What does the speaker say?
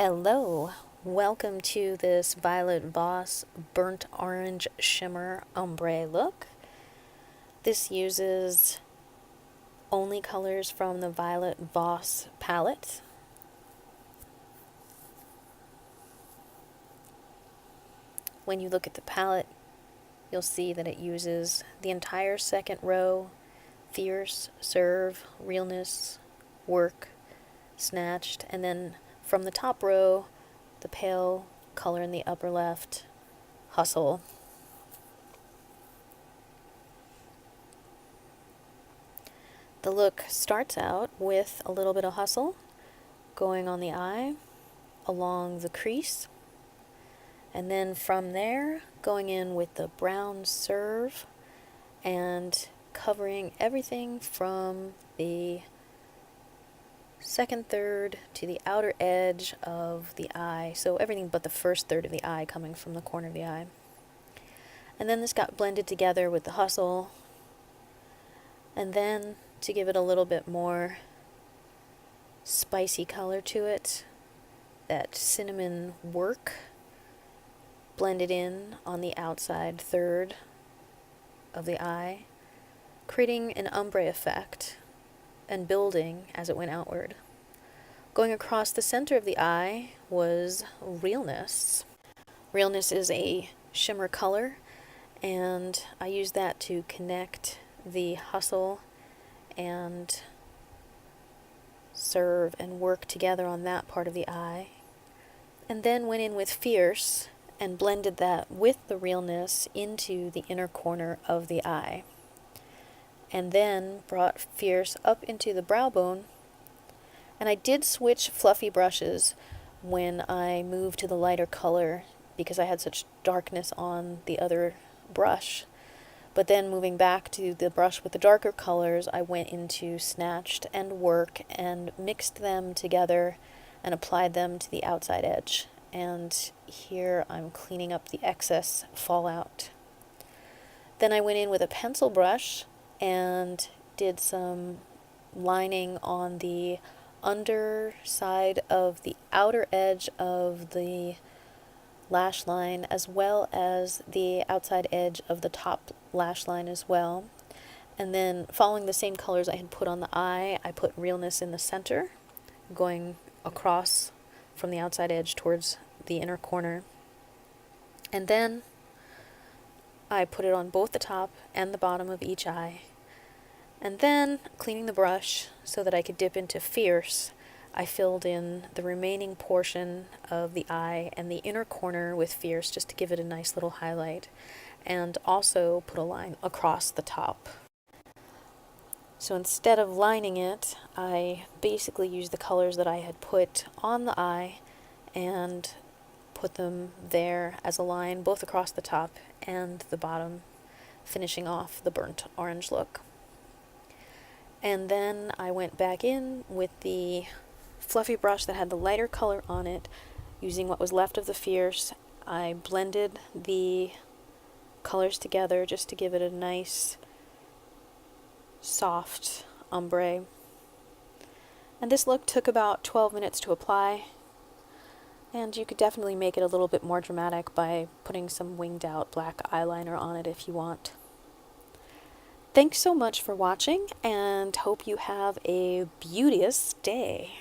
Hello, welcome to this Violet Voss Burnt Orange Shimmer Ombre look. This uses only colors from the Violet Voss palette. When you look at the palette, you'll see that it uses the entire second row: Fierce, Serve, Realness, Work, Snatched, and then from the top row, the pale color in the upper left, Hustle. The look starts out with a little bit of hustle going on the eye, along the crease, and then from there going in with the brown serve and covering everything from the second third to the outer edge of the eye, so everything but the first third of the eye coming from the corner of the eye. And then this got blended together with the hustle, and then to give it a little bit more spicy color to it, that cinnamon work blended in on the outside third of the eye, creating an ombre effect and building as it went outward. Going across the center of the eye was Realness. Realness is a shimmer color, and I use that to connect the hustle and serve and work together on that part of the eye. And then went in with Fierce and blended that with the Realness into the inner corner of the eye. And then brought Fierce up into the brow bone. And I did switch fluffy brushes when I moved to the lighter color because I had such darkness on the other brush. But then moving back to the brush with the darker colors, I went into Snatched and Work and mixed them together and applied them to the outside edge. And here I'm cleaning up the excess fallout. Then I went in with a pencil brush and did some lining on the underside of the outer edge of the lash line, as well as the outside edge of the top lash line as well. And then following the same colors I had put on the eye, I put Realness in the center, going across from the outside edge towards the inner corner. And then I put it on both the top and the bottom of each eye. And then, cleaning the brush so that I could dip into Fierce, I filled in the remaining portion of the eye and the inner corner with Fierce just to give it a nice little highlight, and also put a line across the top. So instead of lining it, I basically used the colors that I had put on the eye and put them there as a line, both across the top and the bottom, finishing off the burnt orange look. And then I went back in with the fluffy brush that had the lighter color on it, using what was left of the Fierce. I blended the colors together just to give it a nice, soft ombre. And this look took about 12 minutes to apply, and you could definitely make it a little bit more dramatic by putting some winged out black eyeliner on it if you want. Thanks so much for watching, and hope you have a beauteous day.